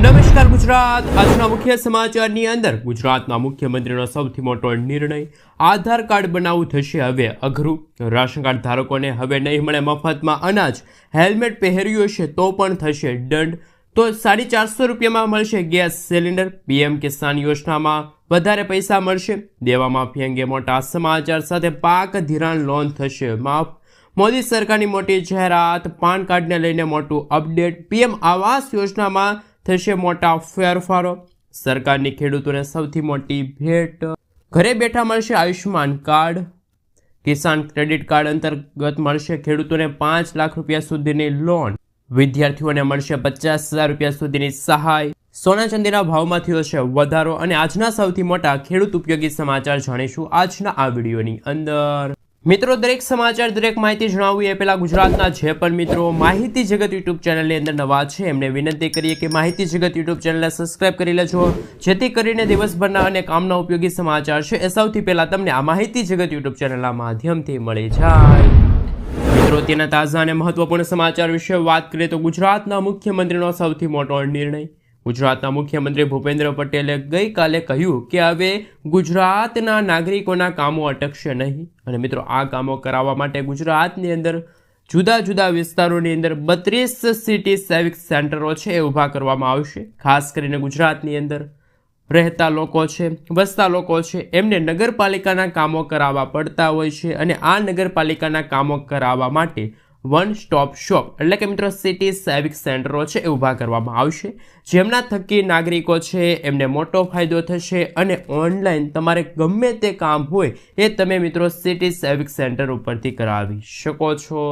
નમસ્કાર ગુજરાત। આજના મુખ્ય સમાચારની અંદર ગુજરાતના મુખ્યમંત્રીનો સૌથી મોટો નિર્ણય, આધાર કાર્ડ બનાવવું થશે હવે અઘરું। રાશન કાર્ડ ધારકોને હવે નહીં મળે મફતમાં અનાજ, હેલ્મેટ પહેર્યું હશે તો પણ થશે દંડ। તો 450 રૂપિયામાં મળશે ગેસ સિલિન્ડર। પીએમ કિસાન યોજનામાં વધારે પૈસા મળશે। દેવા માફી અંગે મોટા સમાચાર સાથે પાક ધિરાણ લોન થશે માફ। મોદી સરકારની મોટી જાહેરાત, પાન કાર્ડને લઈને મોટું અપડેટ। પીએમ આવાસ યોજનામાં થશે મોટા ફેરફારો। સરકારની ખેડૂતોને સૌથી મોટી ભેટ, ઘરે બેઠા મળશે આયુષ્માન કાર્ડ। કિસાન ક્રેડિટ કાર્ડ અંતર્ગત મળશે ખેડૂતોને 5 લાખ રૂપિયા સુધીની લોન। વિદ્યાર્થીઓને મળશે 50,000 રૂપિયા સુધીની સહાય। સોના ચાંદીના ભાવમાં થયો છે વધારો। અને આજના સૌથી મોટા ખેડૂત ઉપયોગી સમાચાર જાણીશું આજના આ વિડીયોની અંદર। મિત્રો, દરેક સમાચાર, દરેક માહિતી જણાવવી એ પહેલા ગુજરાતના જે પણ મિત્રો માહિતી જગત યુટ્યુબ ચેનલની અંદર નવા છે એમને વિનંતી કરીએ કે માહિતી જગત યુટ્યુબ ચેનલને સબસ્ક્રાઇબ કરી લેજો, જેથી કરીને દિવસભરના અને કામના ઉપયોગી સમાચાર છે એ સૌથી પહેલા તમને આ માહિતી જગત યુટ્યુબ ચેનલના માધ્યમથી મળી જાય। મિત્રો, તેના તાજા અને મહત્વપૂર્ણ સમાચાર વિશે વાત કરીએ તો ગુજરાતના મુખ્યમંત્રીનો સૌથી મોટો નિર્ણય। ગુજરાતના મુખ્યમંત્રી ભૂપેન્દ્ર પટેલે ગઈકાલે કહ્યું કે હવે ગુજરાતના નાગરિકોના કામો અટકશે નહીં। અને મિત્રો, આ કામો કરાવવા માટે ગુજરાતની અંદર જુદા જુદા વિસ્તારોની અંદર 32 સિટી સેવિક સેન્ટરો છે એ ઊભા કરવામાં આવશે। ખાસ કરીને ગુજરાતની અંદર રહેતા લોકો છે, વસતા લોકો છે, એમને નગરપાલિકાના કામો કરાવવા પડતા હોય છે। અને આ નગરપાલિકાના કામો કરાવવા માટે વન સ્ટોપ શોપ એટલે કે મિત્રો સિટી સેવિક સેન્ટરો છે એ ઊભા કરવામાં આવશે, જેમના થકી નાગરિકો છે એમને મોટો ફાયદો થશે। અને ઓનલાઈન તમારે ગમે તે કામ હોય એ તમે મિત્રો સિટી સેવિક સેન્ટર ઉપરથી કરાવી શકો છો।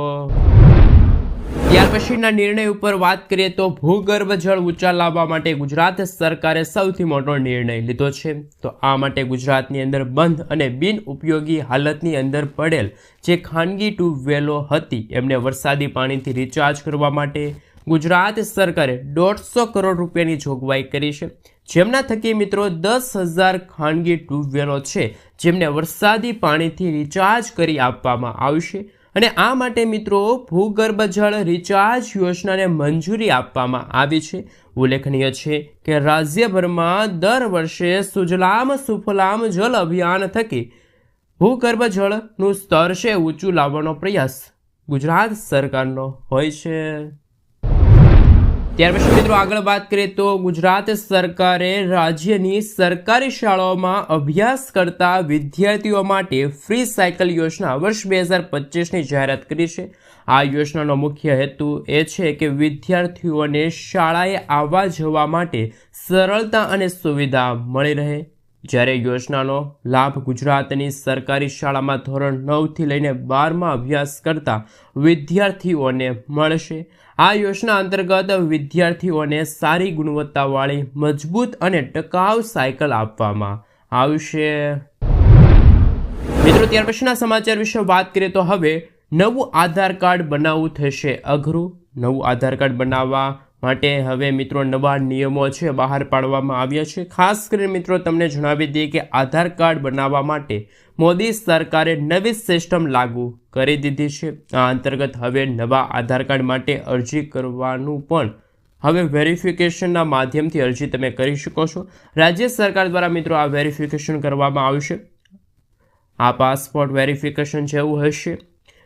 ત્યાર પછીના નિર્ણય ઉપર વાત કરીએ તો ભૂગર્ભ જળ ઊંચા લાવવા માટે ગુજરાત સરકારે સૌથી મોટો નિર્ણય લીધો છે। તો આ માટે ગુજરાતની અંદર બંધ અને બિન ઉપયોગી હાલતની અંદર પડેલ જે ખાનગી ટ્યુબવેલો હતી એમને વરસાદી પાણીથી રિચાર્જ કરવા માટે ગુજરાત સરકારે 150 કરોડ રૂપિયાની જોગવાઈ કરી છે, જેમના થકી મિત્રો 10,000 ખાનગી ટ્યુબવેલો છે જેમને વરસાદી પાણીથી રિચાર્જ કરી આપવામાં આવશે। અને આ માટે મિત્રો ભૂગર્ભ જળ રિચાર્જ યોજનાને મંજૂરી આપવામાં આવી છે। ઉલ્લેખનીય છે કે રાજ્યભરમાં દર વર્ષે સુજલામ સુફલામ જલ અભિયાન થકી ભૂગર્ભ જળનું સ્તર છે ઊંચું લાવવાનો પ્રયાસ ગુજરાત સરકારનો હોય છે। ત્યાર પછી મિત્રો આગળ વાત કરીએ તો ગુજરાત સરકારે રાજ્યની સરકારી શાળાઓમાં અભ્યાસ કરતા વિદ્યાર્થીઓ માટે ફ્રી સાયકલ યોજના વર્ષ 2025ની જાહેરાત કરી છે। આ યોજનાનો મુખ્ય હેતુ એ છે કે વિદ્યાર્થીઓને શાળાએ આવવા જવા માટે સરળતા અને સુવિધા મળી રહે। જ્યારે યોજનાનો લાભ ગુજરાતની સરકારી શાળામાં ધોરણ 9થી લઈને 12માં અભ્યાસ કરતા વિદ્યાર્થીઓને મળશે। આ યોજના અંતર્ગત વિદ્યાર્થીઓને સારી ગુણવત્તાવાળી, મજબૂત અને ટકાઉ સાયકલ આપવામાં આવશે। મિત્રો, ત્યાર પછીના સમાચાર વિશે વાત કરીએ તો હવે નવું આધાર કાર્ડ બનાવવું થશે અઘરું। નવું આધાર કાર્ડ બનાવવા માટે હવે મિત્રો નવા નિયમો છે બહાર પાડવામાં આવ્યા છે। ખાસ કરીને મિત્રો તમને જણાવી દઈએ કે આધાર કાર્ડ બનાવવા માટે મોદી સરકારે નવી સિસ્ટમ લાગુ કરી દીધી છે। આ અંતર્ગત હવે નવા આધાર કાર્ડ માટે અરજી કરવાનું પણ હવે વેરિફિકેશનના માધ્યમથી અરજી તમે કરી શકો છો। રાજ્ય સરકાર દ્વારા મિત્રો આ વેરિફિકેશન કરવામાં આવશે। આ પાસપોર્ટ વેરિફિકેશન જેવું હશે।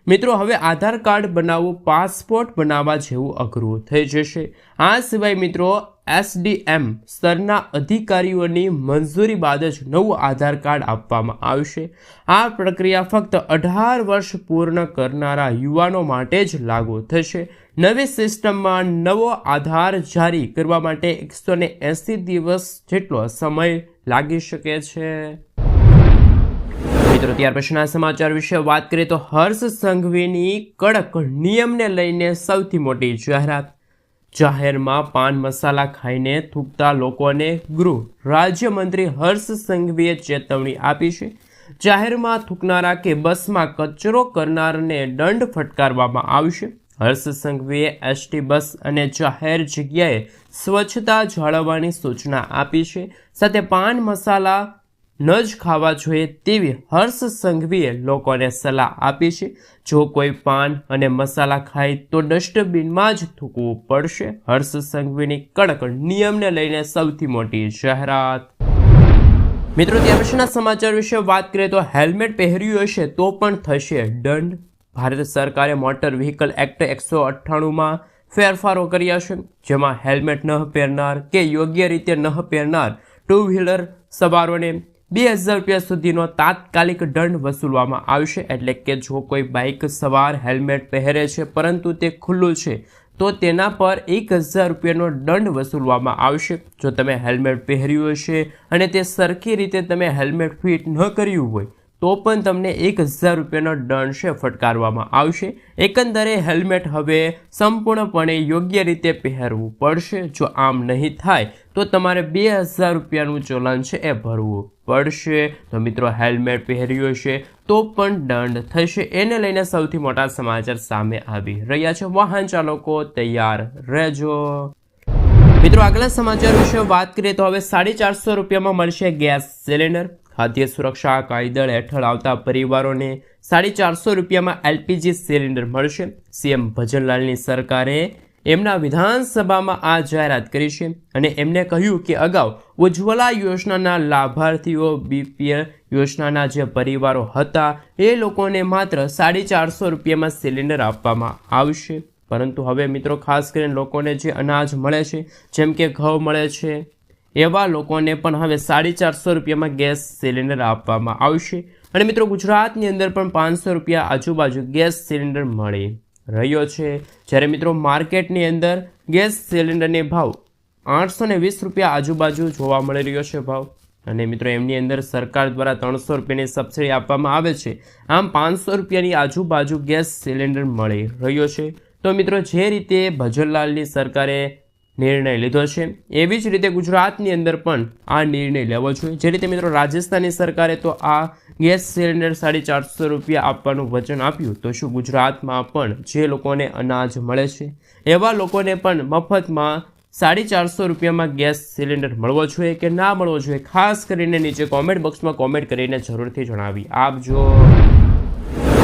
મિત્રો, હવે આધાર કાર્ડ બનાવવું પાસપોર્ટ બનાવવા જેવું અઘરું થઈ જશે। આ સિવાય મિત્રો SDM સ્તરના અધિકારીઓની મંજૂરી બાદ જ નવું આધાર કાર્ડ આપવામાં આવશે। આ પ્રક્રિયા ફક્ત 18 વર્ષ પૂર્ણ કરનારા યુવાનો માટે જ લાગુ થશે। નવી સિસ્ટમમાં નવો આધાર જારી કરવા માટે 180 દિવસ જેટલો સમય લાગી શકે છે। મિત્રો, ત્યાર પછીના સમાચાર વિશે વાત કરીએ તો હર્ષ સંઘવીની કડક નિયમને લઈને સૌથી મોટી જાહેરાત। જાહેરમાં પાન મસાલા ખાઈને થૂકતા લોકોને ગૃહ રાજ્યમંત્રી હર્ષ સંઘવીએ ચેતવણી આપી છે। જાહેરમાં થૂકનારા કે બસમાં કચરો કરનારને દંડ ફટકારવામાં આવશે। હર્ષ સંઘવીએ એસટી બસ અને જાહેર જગ્યાએ સ્વચ્છતા જાળવવાની સૂચના આપી છે। સાથે પાન મસાલા ન જ ખાવા જોઈએ તેવી હર્ષ સંઘવીએ લોકોને સલાહ આપી છે. જો કોઈ પાન અને મસાલા ખાય તો ડસ્ટબિનમાં જ થૂકવું પડશે. હર્ષ સંઘવીની કડક નિયમને લઈને સૌથી મોટી જાહેરાત. મિત્રો, ત્યાર પછીના સમાચાર વિશે વાત કરીએ તો હેલ્મેટ પહેર્યું હશે તો પણ થશે દંડ. ભારત સરકારે મોટર વ્હીકલ એક્ટ 198માં ફેરફારો કર્યા છે, જેમાં હેલ્મેટ ન પહેરનાર કે યોગ્ય રીતે ન પહેરનાર ટુ વ્હીલર સવારોને 2000 રૂપિયા સુધીનો તાત્કાલિક દંડ વસૂલવામાં આવશે. એટલે કે જો કોઈ બાઇક સવાર હેલ્મેટ પહેરે છે પરંતુ તે ખુલ્લું છે તો તેના પર 1000 રૂપિયાનો દંડ વસૂલવામાં આવશે. જો તમે હેલ્મેટ પહેર્યું હશે અને તે સરખી રીતે તમે હેલ્મેટ ફિટ ન કર્યું હોય તો પણ તમને 1000 રૂપિયાનો દંડ છે ફટકારવામાં આવશે. એકંદરે હેલ્મેટ હવે સંપૂર્ણપણે યોગ્ય રીતે પહેરવું પડશે. જો આમ નહીં થાય તો તમારે 2000 રૂપિયાનું ચલન છે એ ભરવું પડશે. તો મિત્રો, હેલ્મેટ પહેર્યું હશે તો પણ દંડ થશે. એને લઈને સૌથી મોટા સમાચાર સામે આવી રહ્યા છે. વાહન ચાલકો તૈયાર રહેજો. મિત્રો, આગલા સમાચાર વિશે વાત કરીએ તો હવે 450 રૂપિયામાં મળશે ગેસ સિલિન્ડર. ખાદ્ય સુરક્ષા કાયદા હેઠળ આવતા પરિવારોને 450 રૂપિયામાં એલપીજી સિલિન્ડર મળશે. સીએમ ભજનલાલની સરકારે એમના વિધાનસભામાં આ જાહેરાત કરી છે અને એમને કહ્યું કે અગાઉ ઉજ્જવલા યોજનાના લાભાર્થીઓ બીપીએલ યોજનાના જે પરિવારો હતા એ લોકોને માત્ર 450 રૂપિયામાં સિલિન્ડર આપવામાં આવશે. પરંતુ હવે મિત્રો, ખાસ કરીને લોકોને જે અનાજ મળે છે, જેમ કે ઘઉં મળે છે, એવા લોકોને પણ હવે 450 રૂપિયામાં ગેસ સિલિન્ડર આપવામાં આવશે. અને મિત્રો, ગુજરાતની અંદર પણ 500 રૂપિયા આજુબાજુ ગેસ સિલિન્ડર મળી રહ્યો છે. જ્યારે મિત્રો, માર્કેટની અંદર ગેસ સિલિન્ડરને ભાવ 820 રૂપિયા આજુબાજુ જોવા મળી રહ્યો છે ભાવ. અને મિત્રો, એમની અંદર સરકાર દ્વારા 300 રૂપિયાની સબસિડી આપવામાં આવે છે. આમ 500 રૂપિયાની આજુબાજુ ગેસ સિલિન્ડર મળી રહ્યો છે. તો મિત્રો, જે રીતે ભજનલાલની સરકારે નિર્ણય લીધો છે એવી જ રીતે ગુજરાતની અંદર પણ આ નિર્ણય લેવો જોઈએ. જે રીતે મિત્રો, રાજસ્થાનની સરકારે તો આ ગેસ સિલિન્ડર 450 રૂપિયા આપવાનું વચન આપ્યું, તો શું ગુજરાતમાં પણ જે લોકોને અનાજ મળે છે એવા લોકોને પણ મફતમાં 450 રૂપિયામાં ગેસ સિલિન્ડર મળવો જોઈએ કે ના મળવો જોઈએ? ખાસ કરીને નીચે કોમેન્ટ બોક્સમાં કોમેન્ટ કરીને જરૂરથી જણાવી આપજો.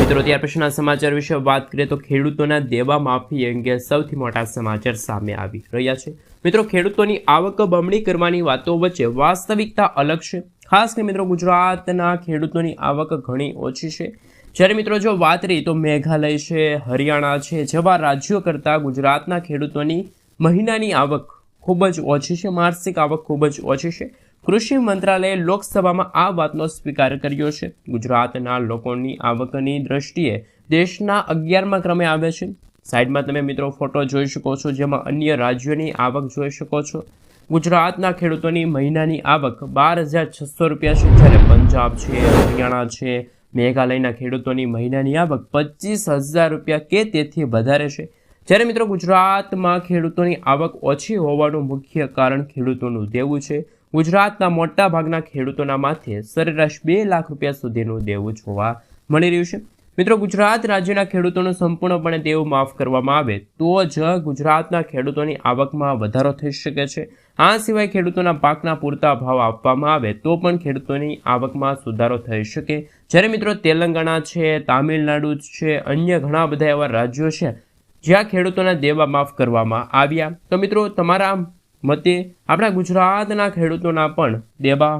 મિત્રો, ત્યાર પછીના સમાચાર વિશે વાત કરીએ તો ખેડૂતોના દેવા માફી અંગે સૌથી મોટા સમાચાર સામે આવી રહ્યા છે. મિત્રો, ખેડૂતોની આવક બમણી કરવાની વાતો વચ્ચે વાસ્તવિકતા અલગ છે. ખાસ કરીને મિત્રો, ગુજરાતના ખેડૂતોની આવક ઘણી ઓછી છે. જ્યારે મિત્રો, જો વાત રહી તો મેઘાલય છે, હરિયાણા છે જેવા રાજ્યો કરતાં ગુજરાતના ખેડૂતોની મહિનાની આવક ખૂબ જ ઓછી છે. માસિક આવક ખૂબ જ ઓછી છે. કૃષિ મંત્રાલયે લોકસભામાં આ વાતનો સ્વીકાર કર્યો છે. ગુજરાતના લોકોની આવકની દ્રષ્ટિએ દેશના 11મા ક્રમે આવે છે. સાઈડમાં તમે મિત્રો ફોટો જોઈ શકો છો, જેમાં અન્ય રાજ્યોની આવક જોઈ શકો છો. ગુજરાતના ખેડૂતોની મહિનાની આવક 12,600 રૂપિયા છે, જ્યારે પંજાબ છે, હરિયાણા છે, મેઘાલયના ખેડૂતોની મહિનાની આવક 25,000 રૂપિયા કે તેથી વધારે છે. જ્યારે મિત્રો, ગુજરાતમાં ખેડૂતોની આવક ઓછી હોવાનું મુખ્ય કારણ ખેડૂતોનું દેવું છે. ગુજરાતના મોટા ભાગના ખેડૂતોના માથે સરેરાશ 2 લાખ રૂપિયા સુધીનું દેવું જોવા મળી રહ્યું છે. મિત્રો, ગુજરાત રાજ્યના ખેડૂતોનું સંપૂર્ણપણે દેવું માફ કરવામાં આવે તો જ ગુજરાતના ખેડૂતોની આવકમાં વધારો થઈ શકે છે. આ સિવાય ખેડૂતોના પાકના પૂરતા ભાવ આપવામાં આવે તો પણ ખેડૂતોની આવકમાં સુધારો થઈ શકે. જ્યારે મિત્રો, તેલંગાણા છે, તામિલનાડુ છે, અન્ય ઘણા બધા એવા રાજ્યો છે જ્યાં ખેડૂતોના દેવા માફ કરવામાં આવ્યા. તો મિત્રો, તમારા મતે આપણા ગુજરાતના ખેડૂતોના પણ દેવા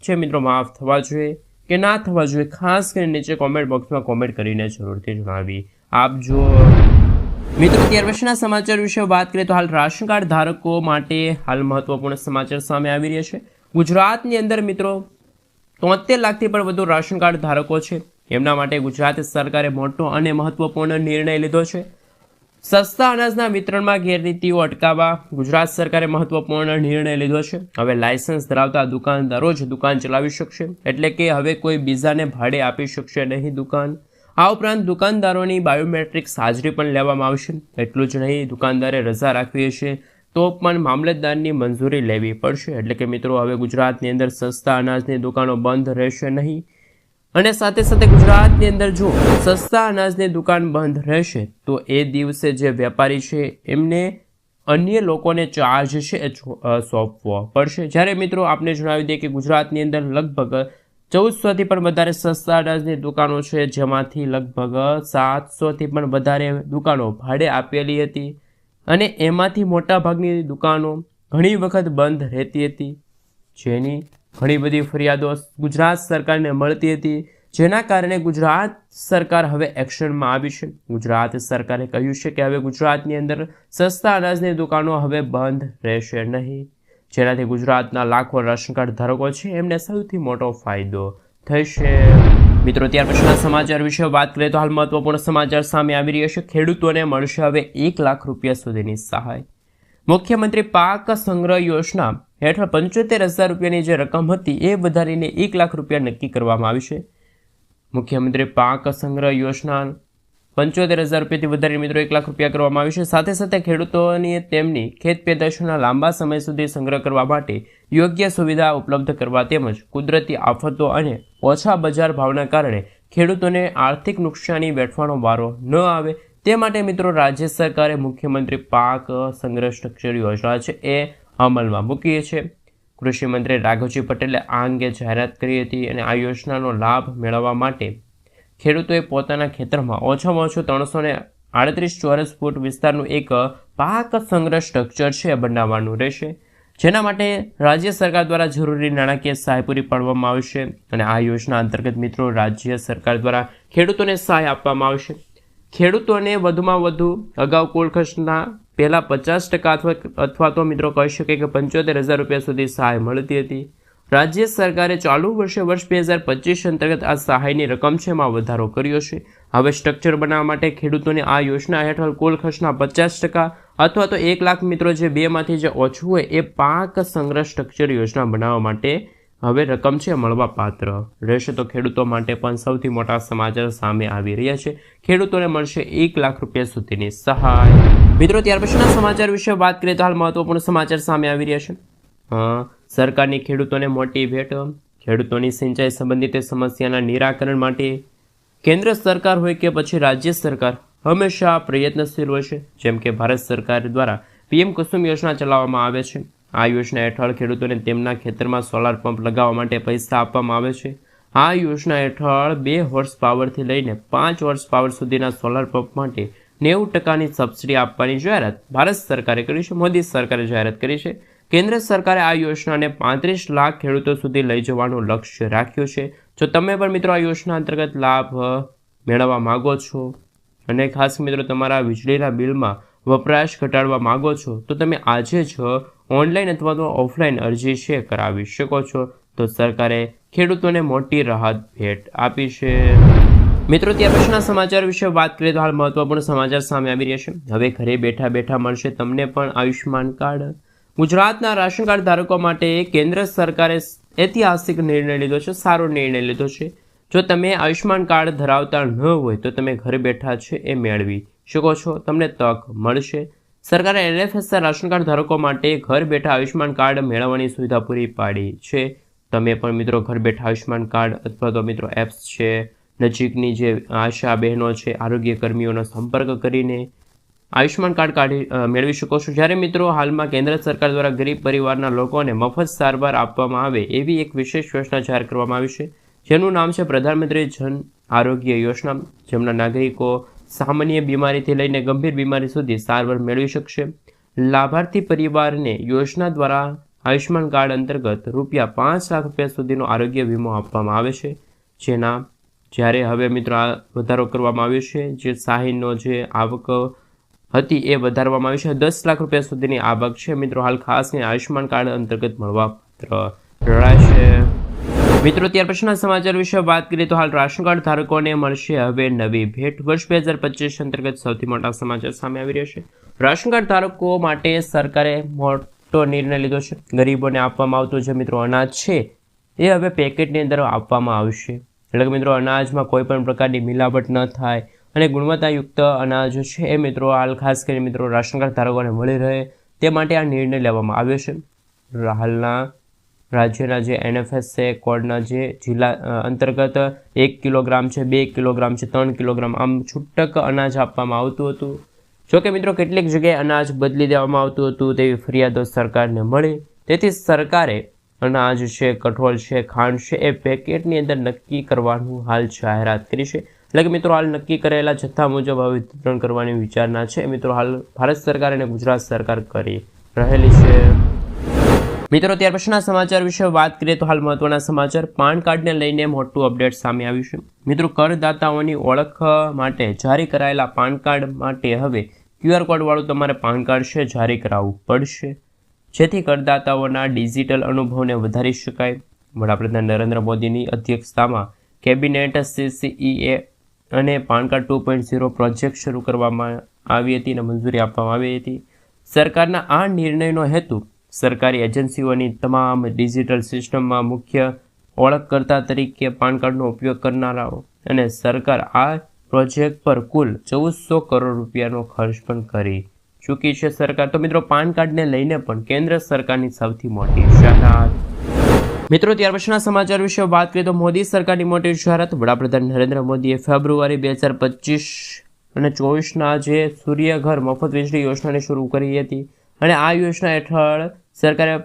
છે મિત્રો માફ થવા જોઈએ કે ના થવા જોઈએ? ખાસ કરીને નીચે કોમેન્ટ બોક્સમાં કોમેન્ટ કરીને જરૂરથી જણાવી આપજો. મિત્રો, ત્યાર પછીના સમાચાર વિશે વાત કરીએ તો હાલ રાશન કાર્ડ ધારકો માટે હાલ મહત્વપૂર્ણ સમાચાર સામે આવી રહ્યા છે. ગુજરાતની અંદર મિત્રો 73 લાખથી પણ વધુ રાશન કાર્ડ ધારકો છે. એમના માટે ગુજરાત સરકારે મોટો અને મહત્વપૂર્ણ નિર્ણય લીધો છે. સસ્તા અનાજના વિતરણમાં ગેરરીતિઓ અટકાવવા ગુજરાત સરકારે મહત્વપૂર્ણ નિર્ણય લીધો છે. હવે લાયસન્સ ધરાવતા દુકાનદારો જ દુકાન ચલાવી શકશે, એટલે કે હવે કોઈ બીજાને ભાડે આપી શકશે નહીં દુકાન. આ ઉપરાંત દુકાનદારોની બાયોમેટ્રિક્સ હાજરી પણ લેવામાં આવશે. એટલું જ નહીં, દુકાનદારે રજા રાખવી હશે તો પણ મામલતદારની મંજૂરી લેવી પડશે. એટલે કે મિત્રો, હવે ગુજરાતની અંદર સસ્તા અનાજની દુકાનો બંધ રહેશે નહીં. અને સાથે સાથે ગુજરાતની અંદર જો સસ્તા અનાજની દુકાન બંધ રહેશે તો એ દિવસે જે વેપારી છે એમને અન્ય લોકોને ચાર્જ છે એ સોંપવો પડશે। જ્યારે મિત્રો આપને જણાવી દઈએ કે ગુજરાતની અંદર લગભગ 1400થી પણ વધારે સસ્તા અનાજની દુકાનો છે, જેમાંથી લગભગ 700થી પણ વધારે દુકાનો ભાડે આપેલી હતી અને એમાંથી મોટાભાગની દુકાનો ઘણી વખત બંધ રહેતી હતી, જેની ઘણી બધી ફરિયાદો ગુજરાત સરકારને મળતી હતી, જેના કારણે ગુજરાત સરકાર હવે એક્શનમાં આવી છે। ગુજરાત સરકારે કહ્યું છે કે હવે ગુજરાતની અંદર સસ્તા અનાજની દુકાનો હવે બંધ રહેશે નહીં, જેનાથી ગુજરાતના લાખો રાશન કાર્ડ ધારકો છે એમને સૌથી મોટો ફાયદો થશે। મિત્રો ત્યાર પછીના સમાચાર વિશે વાત કરીએ તો હાલ મહત્વપૂર્ણ સમાચાર સામે આવી રહ્યા છે। ખેડૂતોને મળશે હવે 1 લાખ રૂપિયા સુધીની સહાય। મુખ્યમંત્રી પાક સંગ્રહ યોજના હેઠળ 75,000 રૂપિયાની જે રકમ હતી એ વધારીને 1 લાખ રૂપિયા નક્કી કરવામાં આવી છે। મુખ્યમંત્રી પાક સંગ્રહ યોજના 75,000 રૂપિયાથી વધારી મિત્રો 1 લાખ રૂપિયા કરવામાં આવી છે। સાથે સાથે ખેડૂતોની તેમની ખેત પેદાશોના લાંબા સમય સુધી સંગ્રહ કરવા માટે યોગ્ય સુવિધા ઉપલબ્ધ કરવા તેમજ કુદરતી આફતો અને ઓછા બજાર ભાવના કારણે ખેડૂતોને આર્થિક નુકસાની વેઠવાનો વારો ન આવે તે માટે મિત્રો રાજ્ય સરકારે મુખ્યમંત્રી પાક સંગ્રહ સ્ટ્રક્ચર યોજના છે એ અમલમાં મૂકી છે। કૃષિ મંત્રી રાઘવજી પટેલે આ અંગે જાહેરાત કરી હતી અને આ યોજનાનો લાભ મેળવવા માટે ખેડૂતોએ પોતાના ખેતરમાં ઓછામાં ઓછું 338 ચોરસ ફૂટ વિસ્તારનું એક પાક સંગ્રહ સ્ટ્રક્ચર છે બનાવવાનું રહેશે, જેના માટે રાજ્ય સરકાર દ્વારા જરૂરી નાણાકીય સહાય પૂરી પાડવામાં આવશે અને આ યોજના અંતર્ગત મિત્રો રાજ્ય સરકાર દ્વારા ખેડૂતોને સહાય આપવામાં આવશે। ખેડૂતોને વધુમાં વધુ અગાઉ કુલ ખર્ચના પહેલા 50% અથવા તો મિત્રો કહી શકે કે 75,000 રૂપિયા સુધી સહાય મળતી હતી। રાજ્ય સરકારે ચાલુ વર્ષે વર્ષ 2025 અંતર્ગત આ સહાયની રકમ છે એમાં વધારો કર્યો છે। હવે સ્ટ્રક્ચર બનાવવા માટે ખેડૂતોને આ યોજના હેઠળ કુલ ખર્ચના 50% અથવા તો 1 લાખ મિત્રો જે બેમાંથી જે ઓછું હોય એ પાક સંગ્રહ સ્ટ્રક્ચર યોજના બનાવવા માટે હવે રકમ છે મળવા પાત્ર રહેશે। તો ખેડૂતો માટે પણ સૌથી મોટા સમાચાર સામે આવી રહ્યા છે। ખેડૂતોને મળશે 1 લાખ રૂપિયા સુધીની સહાય। મિત્રો ત્યાર પછીના સમાચાર વિશે વાત કરીએ તો હાલ મહત્વપૂર્ણ સમાચાર સામે આવી રહ્યા છે। સરકારની ખેડૂતોને મોટી ભેટ। ખેડૂતોની સિંચાઈ સંબંધિત સમસ્યાના નિરાકરણ માટે કેન્દ્ર સરકાર હોય કે પછી રાજ્ય સરકાર હંમેશા પ્રયત્નશીલ હોય છે। જેમ કે ભારત સરકાર દ્વારા PM કુસુમ યોજના ચલાવવામાં આવે છે। આ યોજના હેઠળ ખેડૂતોને તેમના ખેતરમાં સોલાર પંપ લગાવવા માટે પૈસા આપવામાં આવે છે। આ યોજના હેઠળ 2 હોર્સ પાવરથી લઈને 5 હોર્સ પાવર સુધીના સોલાર પંપ માટે 90%ની સબસિડી આપવાની જાહેરાત ભારત સરકારે કરી છે, મોદી સરકારે જાહેરાત કરી છે। કેન્દ્ર સરકારે આ યોજનાને 35 લાખ ખેડૂતો સુધી લઈ જવાનું લક્ષ્ય રાખ્યું છે। જો તમે પણ મિત્રો આ યોજના અંતર્ગત લાભ મેળવવા માગો છો અને ખાસ મિત્રો તમારા વીજળીના બિલમાં વપરાશ ઘટાડવા માગો છો તો તમે આજે જ ઓનલાઈન અથવા તો ઓફલાઈન અરજી છે કરાવી શકો છો। તો સરકારે ખેડૂતોને મોટી રાહત ભેટ આપી છે। મિત્રો ત્યાર પછીના સમાચાર વિશે વાત કરીએ તો હાલ મહત્વપૂર્ણ સમાચાર સામે આવી રહ્યા છે। હવે ઘરે બેઠા બેઠા મળશે તમને પણ આયુષ્યમાન કાર્ડ। ગુજરાતના રાશન કાર્ડ ધારકો માટે કેન્દ્ર સરકારે ઐતિહાસિક નિર્ણય લીધો છે, સારો નિર્ણય લીધો છે। જો તમે આયુષ્યમાન કાર્ડ ધરાવતા ન હોય તો તમે ઘરે બેઠા છે એ મેળવી શકો છો, તમને તક મળશે। સરકારે NFSA રાશન કાર્ડ ધારકો માટે ઘર બેઠા આયુષ્યમાન કાર્ડ મેળવવાની સુવિધા પૂરી પાડી છે। તમે પણ મિત્રો ઘર બેઠા આયુષ્યમાન કાર્ડ અથવા તો મિત્રો એપ્સ છે, નજીકની જે આશા બહેનો છે, આરોગ્ય કર્મીઓનો સંપર્ક કરીને આયુષ્યમાન કાર્ડ મેળવી શકો છો। જ્યારે મિત્રો હાલમાં કેન્દ્ર સરકાર દ્વારા ગરીબ પરિવારના લોકોને મફત સારવાર આપવામાં આવે એવી એક વિશેષ યોજના જાહેર કરવામાં આવી છે, જેનું નામ છે પ્રધાનમંત્રી જન આરોગ્ય યોજના, જેમના નાગરિકો સામાન્ય બીમારીથી લઈને ગંભીર બીમારી સુધી સારવાર મેળવી શકશે। લાભાર્થી પરિવારને યોજના દ્વારા આયુષ્યમાન કાર્ડ અંતર્ગત ₹5 લાખ સુધીનો આરોગ્ય વીમો આપવામાં આવે છે, જેના જ્યારે હવે મિત્રો આ વધારો કરવામાં આવ્યો છે। જે સહાયનો જે આવક હતી એ વધારવામાં આવી છે, ₹10 લાખ સુધીની આવક છે મિત્રો હાલ ખાસ આયુષ્યમાન કાર્ડ અંતર્ગત મળવાપાત્ર રહેશે। મિત્રો ત્યાર પછીના સમાચાર વિશે વાત કરીએ તો હાલ રાશન કાર્ડ ધારકોને મળશે હવે નવી ભેટ। વર્ષ 2025 અંતર્ગત સૌથી મોટા સમાચાર સામે આવી રહ્યા છે। રાશન કાર્ડ ધારકો માટે સરકારે મોટો નિર્ણય લીધો છે। ગરીબોને આપવામાં આવતું જે મિત્રો અનાજ છે એ હવે પેકેટની અંદર આપવામાં આવશે, એટલે કે મિત્રો અનાજમાં કોઈ પણ પ્રકારની મિલાવટ ન થાય અને ગુણવત્તાયુક્ત અનાજ છે એ મિત્રો હાલ ખાસ કરીને મિત્રો રાશન કાર્ડ ધારકોને મળી રહે તે માટે આ નિર્ણય લેવામાં આવ્યો છે। હાલના રાજ્યના જે NFSA કોડના જે જિલ્લા અંતર્ગત 1 કિલોગ્રામ છે, 2 કિલોગ્રામ છે, 3 કિલોગ્રામ આમ છૂટક અનાજ આપવામાં આવતું હતું, જોકે મિત્રો કેટલીક જગ્યાએ અનાજ બદલી દેવામાં આવતું હતું તેવી ફરિયાદો સરકારને મળી, તેથી સરકારે અનાજ છે, કઠોળ છે, ખાંડ છે એ પેકેટની અંદર નક્કી કરવાનું હાલ જાહેરાત કરી છે. એટલે કે મિત્રો હાલ નક્કી કરેલા જથ્થા મુજબ હવે વિતરણ કરવાની વિચારણા છે મિત્રો હાલ ભારત સરકાર અને ગુજરાત સરકાર કરી રહેલી છે. મિત્રો ત્યાર પછીના સમાચાર વિશે વાત કરીએ તો હાલ મહત્વના સમાચાર પાન કાર્ડને લઈને મોટું અપડેટ સામે આવ્યું છે. મિત્રો કરદાતાઓની ઓળખ માટે જારી કરાયેલા પાન કાર્ડ માટે હવે QR કોડવાળું તમારે પાન કાર્ડ છે જારી કરાવવું પડશે, જેથી કરદાતાઓના ડિજિટલ અનુભવને વધારી શકાય. વડાપ્રધાન નરેન્દ્ર મોદીની અધ્યક્ષતામાં કેબિનેટ CCEA અને પાન કાર્ડ 2.0 પ્રોજેક્ટ શરૂ કરવામાં આવી હતી અને મંજૂરી આપવામાં આવી હતી. સરકારના આ નિર્ણયનો હેતુ સરકારી એજન્સીઓની તમામ ડિજિટલ સિસ્ટમમાં મુખ્ય ઓળખકર્તા તરીકે પાન કાર્ડનો ઉપયોગ કરનારાઓ અને સરકાર આ પ્રોજેક્ટ પર કુલ 1400 કરોડ રૂપિયાનો ખર્ચ પણ કરી ચૂકી છે સરકાર. તો મિત્રો પાન કાર્ડને લઈને પણ કેન્દ્ર સરકારની સૌથી મોટી જાહેરાત. મિત્રો ત્યાર પછીના સમાચાર વિશે વાત કરીએ તો મોદી સરકારની મોટી જાહેરાત. વડાપ્રધાન નરેન્દ્ર મોદીએ ફેબ્રુઆરી 2025 અને 24ના જે સૂર્યઘર મફત વીજળી યોજનાને શરૂ કરી હતી અને આ યોજના હેઠળ સરકારે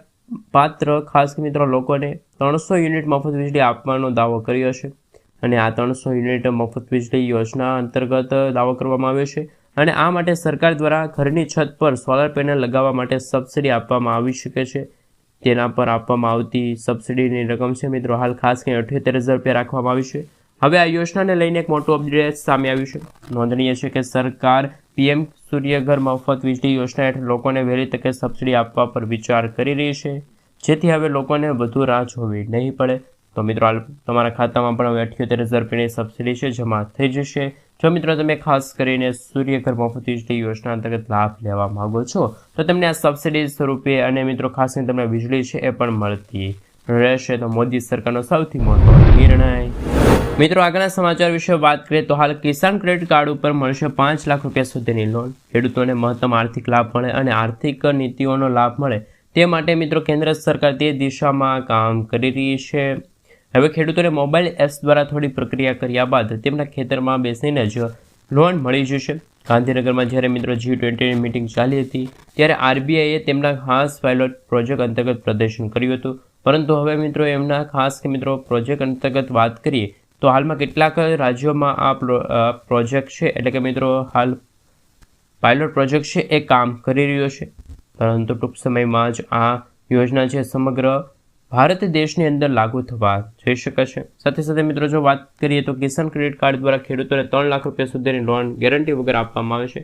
પાત્ર ખાસ મિત્રો લોકોને 300 યુનિટ મફત વીજળી આપવાનો દાવો કર્યો છે અને આ 300 યુનિટ મફત વીજળી યોજના અંતર્ગત દાવો કરવામાં આવ્યો છે અને આ માટે સરકાર દ્વારા ઘરની છત પર સોલર પેનલ લગાવવા માટે સબસિડી આપવામાં આવી શકે છે. તેના પર આપવામાં આવતી સબસિડીની રકમ છે મિત્રો હાલ ખાસ કરીને 78,000 રૂપિયા રાખવામાં આવી છે. હવે આ યોજનાને લઈને એક મોટું અપડેટ સામે આવ્યું છે. નોંધનીય છે કે સરકાર PM સૂર્યઘર મફત વીજળી યોજના હેઠળ લોકોને વહેલી તકે સબસિડી આપવા પર વિચાર કરી રહી છે, જેથી હવે લોકોને વધુ રાહ જોવી નહીં પડે. તો મિત્રો હાલ તમારા ખાતામાં પણ હવે 78,000 રૂપિયાની સબસિડી છે જમા થઈ જશે. જો મિત્રો તમે ખાસ કરીને સૂર્યઘર મફત વીજળી યોજના અંતર્ગત લાભ લેવા માંગો છો તો તમને આ સબસિડી સ્વરૂપે અને મિત્રો ખાસ કરીને તમને વીજળી છે એ પણ મળતી રહેશે. તો મોદી સરકારનો સૌથી મોટો નિર્ણય. મિત્રો આગળના સમાચાર વિશે વાત કરીએ તો હાલ કિસાન ક્રેડિટ કાર્ડ ઉપર મળશે 5 લાખ રૂપિયા સુધીની લોન. ખેડૂતોને મહત્તમ આર્થિક લાભ મળે અને આર્થિક નીતિઓનો લાભ મળે તે માટે મિત્રો કેન્દ્ર સરકાર તે દિશામાં કામ કરી રહી છે. હવે ખેડૂતોને મોબાઈલ એપ્સ દ્વારા થોડી પ્રક્રિયા કર્યા બાદ તેમના ખેતરમાં બેસીને જ લોન મળી જશે. ગાંધીનગરમાં જ્યારે મિત્રો G20ની મિટિંગ ચાલી હતી ત્યારે RBIએ તેમના ખાસ પાયલોટ પ્રોજેક્ટ અંતર્ગત પ્રદર્શન કર્યું હતું, પરંતુ હવે મિત્રો એમના ખાસ મિત્રો પ્રોજેક્ટ અંતર્ગત વાત કરીએ તો હાલમાં કેટલાક રાજ્યોમાં આ પ્રોજેક્ટ છે એટલે કે મિત્રો હાલ પાયલોટ પ્રોજેક્ટ છે એ કામ કરી રહ્યો છે, પરંતુ ટૂંક સમયમાં જ આ યોજના છે સમગ્ર ભારત દેશની અંદર લાગુ થવા જઈ શકે છે. સાથે સાથે મિત્રો જો વાત કરીએ તો કિસાન ક્રેડિટ કાર્ડ દ્વારા ખેડૂતોને 3 લાખ રૂપિયા સુધીની લોન ગેરંટી વગર આપવામાં આવે છે.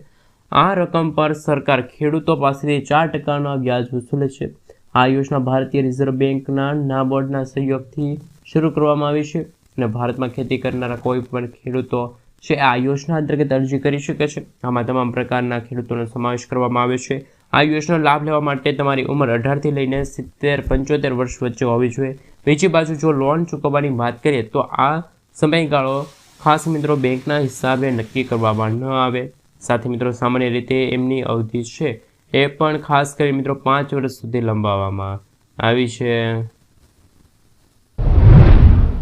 આ રકમ પર સરકાર ખેડૂતો પાસેથી 4% વ્યાજ વસૂલે છે. આ યોજના ભારતીય રિઝર્વ બેંકના નાબાર્ડના સહયોગથી શરૂ કરવામાં આવી છે અને ભારતમાં ખેતી કરનારા કોઈ પણ ખેડૂતો છે આ યોજના અંતર્ગત અરજી કરી શકે છે. આમાં તમામ પ્રકારના ખેડૂતોનો સમાવેશ કરવામાં આવે છે. આ યોજનાનો લાભ લેવા માટે તમારી ઉંમર 18થી લઈને 70-75 વર્ષ વચ્ચે હોવી જોઈએ. બીજી બાજુ જો લોન ચૂકવવાની વાત કરીએ તો આ સમયગાળો ખાસ મિત્રો બેંકના હિસાબે નક્કી કરવામાં ન આવે. સાથે મિત્રો સામાન્ય રીતે એમની અવધિ છે એ પણ ખાસ કરી મિત્રો 5 વર્ષ સુધી લંબાવવામાં આવી છે.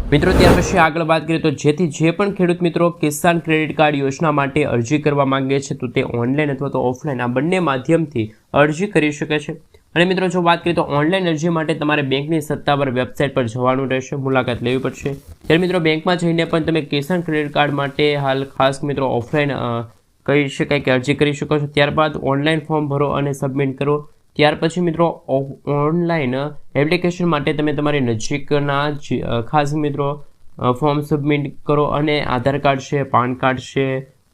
મિત્રો ત્યાર પછી આગળ વાત કરીએ તો જેથી જે પણ ખેડૂત મિત્રો કિસાન ક્રેડિટ કાર્ડ યોજના માટે અરજી કરવા માંગે છે તો તે ઓનલાઈન અથવા તો ઓફલાઈન આ બંને માધ્યમથી અરજી કરી શકે છે. અને મિત્રો જો વાત કરીએ તો ઓનલાઈન અરજી માટે તમારે બેંકની સત્તાવાર વેબસાઇટ પર જવાનું રહેશે, મુલાકાત લેવી પડશે. ત્યારે મિત્રો બેંકમાં જઈને પણ તમે કિસાન ક્રેડિટ કાર્ડ માટે હાલ ખાસ મિત્રો ઓફલાઈન કહી શકાય કે અરજી કરી શકો છો. ત્યારબાદ ઓનલાઈન ફોર્મ ભરો અને સબમિટ કરો. ત્યાર પછી મિત્રો ઓનલાઈન એપ્લિકેશન માટે તમે તમારી નજીકના ખાસ મિત્રો ફોર્મ સબમિટ કરો અને આધાર કાર્ડ છે, પાન કાર્ડ છે,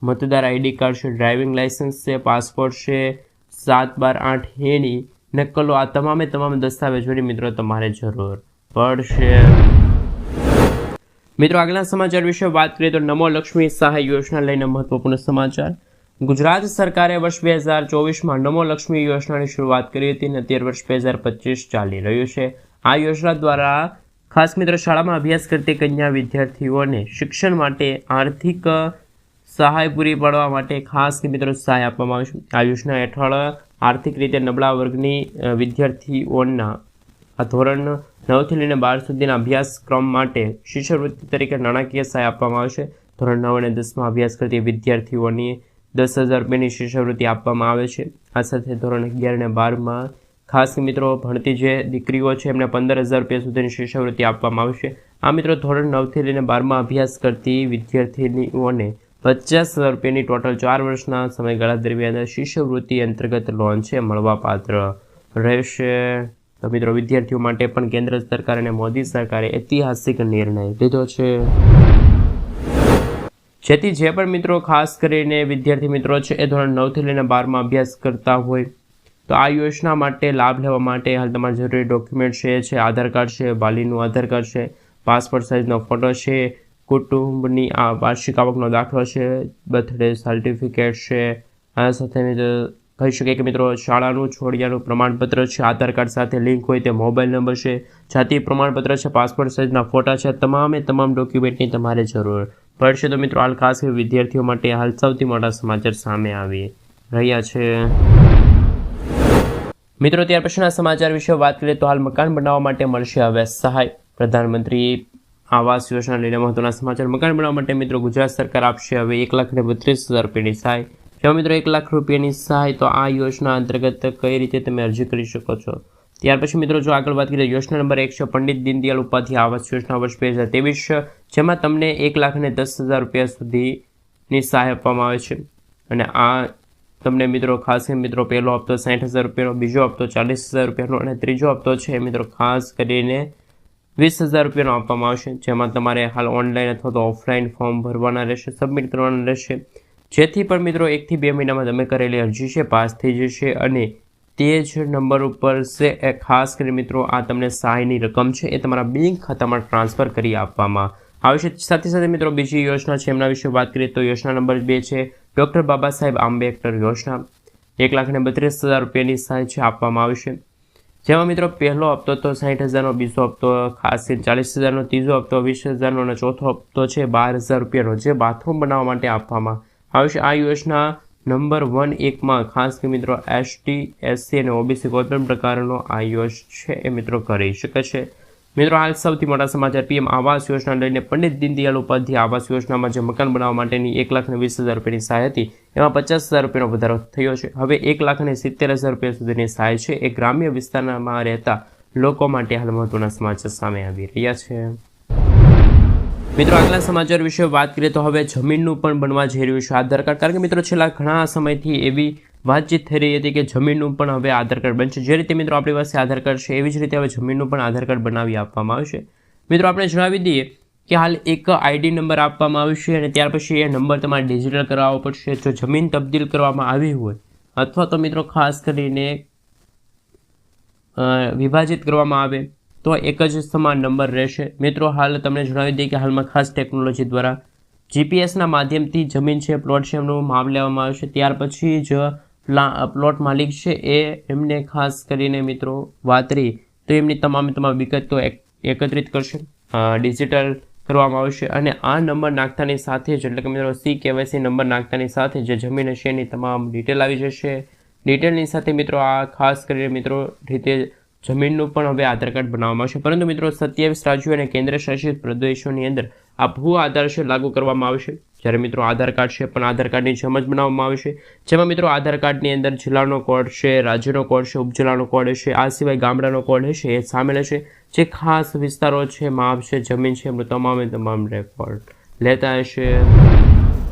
મતદાર ID કાર્ડ છે, ડ્રાઇવિંગ લાઇસન્સ છે, પાસપોર્ટ છે, 7/12 એની નકલો આ તમામ દસ્તાવેજોની મિત્રો તમારે જરૂર પડશે. મિત્રો આગળના સમાચાર વિશે વાત કરીએ તો નમો લક્ષ્મી સહાય યોજના લઈને મહત્વપૂર્ણ સમાચાર. ગુજરાત સરકારે વર્ષ 2024માં નમો લક્ષ્મી યોજનાની શરૂઆત કરી હતી અને અત્યારે વર્ષ 2025 ચાલી રહ્યું છે. આ યોજના દ્વારા ખાસ મિત્રો શાળામાં અભ્યાસ કરતી કન્યા વિદ્યાર્થીઓને શિક્ષણ માટે આર્થિક સહાય પૂરી પાડવા માટે ખાસ મિત્રો સહાય આપવામાં આવે છે. આ યોજના હેઠળ આર્થિક રીતે નબળા વર્ગની વિદ્યાર્થીઓના ધોરણ 9થી લઈને 12 સુધીના અભ્યાસક્રમ માટે શિષ્યવૃત્તિ તરીકે નાણાકીય સહાય આપવામાં આવે છે. ધોરણ 9 અને 10માં અભ્યાસ કરતી વિદ્યાર્થીઓની 10,000 રૂપિયાની શિષ્યવૃત્તિ આપવામાં આવે છે। આ સાથે ધોરણ 11 અને 12માં ખાસ મિત્રો ભણતી જે દીકરીઓ છે એમને 15,000 રૂપિયા સુધીની શિષ્યવૃત્તિ આપવામાં આવશે। આ મિત્રો ધોરણ 9થી લઈને 12માં અભ્યાસ કરતી વિદ્યાર્થીનીઓને 50,000 રૂપિયાની ટોટલ 4 વર્ષના સમયગાળા દરમિયાન શિષ્યવૃત્તિ અંતર્ગત લોન છે મળવાપાત્ર રહેશે। તો મિત્રો વિદ્યાર્થીઓ માટે પણ કેન્દ્ર સરકાર અને મોદી સરકારે ઐતિહાસિક નિર્ણય લીધો છે, જેથી જે પણ મિત્રો ખાસ કરીને વિદ્યાર્થી મિત્રો છે એ ધોરણ 9થી લઈને 12માં અભ્યાસ કરતા હોય તો આ યોજના માટે લાભ લેવા માટે હાલ તમારા જરૂરી ડોક્યુમેન્ટ છે આધાર કાર્ડ છે, વાલીનું આધાર કાર્ડ છે, પાસપોર્ટ સાઇઝનો ફોટો છે, કુટુંબની આ વાર્ષિક આવકનો દાખલો છે, બર્થડે સર્ટિફિકેટ છે। આ સાથે કહી શકીએ કે મિત્રો શાળાનું છોડિયાનું પ્રમાણપત્ર છે, આધાર કાર્ડ સાથે લિંક હોય તે મોબાઈલ નંબર છે, જાતિ પ્રમાણપત્ર છે, પાસપોર્ટ સાઇઝના ફોટા છે, તમામ ડોક્યુમેન્ટની તમારે જરૂર પડશે। તો મિત્રો હાલ ખાસ વિદ્યાર્થીઓ માટે હાલ સૌથી મોટા સમાચાર સામે આવી રહ્યા છે। મિત્રો ત્યાર પછીના સમાચાર વિશે વાત કરીએ તો હાલ મકાન બનાવવા માટે મળશે હવે સહાય। પ્રધાનમંત્રી આવાસ યોજના લઈને મહત્વના સમાચાર। મકાન બનાવવા માટે મિત્રો ગુજરાત સરકાર આપશે હવે 1,32,000 રૂપિયાની સહાય। જો મિત્રો 1 લાખ રૂપિયાની સહાય તો આ યોજના અંતર્ગત કઈ રીતે તમે અરજી કરી શકો છો? ત્યાર પછી મિત્રો જો આગળ વાત કરીએ યોજના નંબર 1 છે પંડિત દીનદયાળ ઉપાધ્યાય આવાસ યોજના વર્ષ 2023, જેમાં તમને 1,10,000 રૂપિયા સુધીની સહાય આપવામાં આવે છે। અને આ તમને મિત્રો ખાસ મિત્રો પહેલો હપ્તો 60,000 રૂપિયાનો, બીજો હપ્તો 40,000 રૂપિયાનો અને ત્રીજો હપ્તો છે મિત્રો ખાસ કરીને 20,000 રૂપિયાનો આપવામાં આવશે, જેમાં તમારે હાલ ઓનલાઈન અથવા તો ઓફલાઈન ફોર્મ ભરવાના રહેશે, સબમિટ કરવાના રહેશે, જેથી પણ મિત્રો 1 થી 2 મહિનામાં તમે કરેલી અરજી છે પાસ થઈ જશે અને તે જ નંબર ઉપર છે એ ખાસ કરીને મિત્રો આ તમને સહાયની રકમ છે એ તમારા બેંક ખાતામાં ટ્રાન્સફર કરી આપવામાં આવશે। સાથે સાથે મિત્રો બીજી યોજના છે એમના વિશે વાત કરીએ તો યોજના નંબર 2 છે ડૉક્ટર બાબા સાહેબ આંબેડકર યોજના। 1,32,000 રૂપિયાની સહાય છે આપવામાં આવશે, જેમાં મિત્રો પહેલો હપ્તો તો 60,000નો, બીજો હપ્તો ખાસ 40,000નો, ત્રીજો હપ્તો 20,000નો અને ચોથો હપ્તો છે 12,000 રૂપિયાનો જે બાથરૂમ બનાવવા માટે આપવામાં આવશે। આ યોજના નંબર 1 ખાસ કે મિત્રો ST, SC અને OBC કોઈ પણ પ્રકારનો આ યોજના છે એ મિત્રો કરી શકે છે। મિત્રો હાલ સૌથી મોટા સમાચાર PM આવાસ યોજના લઈને પંડિત દીનદયાળ ઉપાધ્યાય આવાસ યોજનામાં જે મકાન બનાવવા માટેની 1,20,000 રૂપિયાની સહાય હતી એમાં 50,000 રૂપિયાનો વધારો થયો છે। હવે 1,70,000 રૂપિયા સુધીની સહાય છે એ ગ્રામ્ય વિસ્તારમાં રહેતા લોકો માટે હાલ મહત્વના સમાચાર સામે આવી રહ્યા છે। મિત્રો આગલા સમાચાર વિશે વાત કરીએ તો હવે જમીનનું પણ બનવા જઈ રહ્યું છે આધાર કાર્ડ, કારણ કે મિત્રો છેલ્લા ઘણા સમયથી એવી વાતચીત થઈ રહી હતી કે જમીનનું પણ હવે આધાર કાર્ડ બનશે। જે રીતે મિત્રો આપણી પાસે આધાર કાર્ડ છે એવી જ રીતે હવે જમીનનું પણ આધાર કાર્ડ બનાવી આપવામાં આવશે। મિત્રો આપણે જણાવી દઈએ કે હાલ એક ID નંબર આપવામાં આવશે અને ત્યાર પછી એ નંબર તમારે ડિજિટલ કરાવવો પડશે। જો જમીન તબદીલ કરવામાં આવી હોય અથવા તો મિત્રો ખાસ કરીને વિભાજિત કરવામાં આવે તો એક જ સમાન નંબર રહેશે। મિત્રો હાલ તમને જણાવી દઈએ કે હાલમાં ખાસ ટેકનોલોજી દ્વારા GPSના માધ્યમથી જમીન છે, પ્લોટ છે એમનું માપ લેવામાં આવશે। ત્યાર પછી જ પ્લોટ માલિક છે એ એમને ખાસ કરીને મિત્રો વાતરી તો એમની તમામ વિગતો એકત્રિત કરશે, ડિજિટલ કરવામાં આવશે અને આ નંબર નાખતાની સાથે જ એટલે કે મિત્રો CKYC નંબર નાખતાની સાથે જે જમીન હશે એની તમામ ડિટેલ આવી જશે। ડિટેલની સાથે મિત્રો આ ખાસ કરીને મિત્રો રીતે જમીનનું પણ હવે આધાર કાર્ડ બનાવવામાં આવશે, પરંતુ મિત્રો 27 રાજ્યો અને કેન્દ્ર શાસિત પ્રદેશોની અંદર આ ભૂ આધાર છે લાગુ કરવામાં આવશે। જ્યારે મિત્રો આધાર કાર્ડ છે પણ આધાર કાર્ડની જેમ જ બનાવવામાં આવશે, જેમાં મિત્રો આધાર કાર્ડની અંદર જિલ્લાનો કોડ છે, રાજ્યનો કોડ છે, ઉપજિલ્લાનો કોડ છે, આ સિવાય ગામડાનો કોડ હશે એ સામેલ હશે। જે ખાસ વિસ્તારો છે, માપ છે, જમીન છે એમનું તમામ રેકોર્ડ લેતા હશે।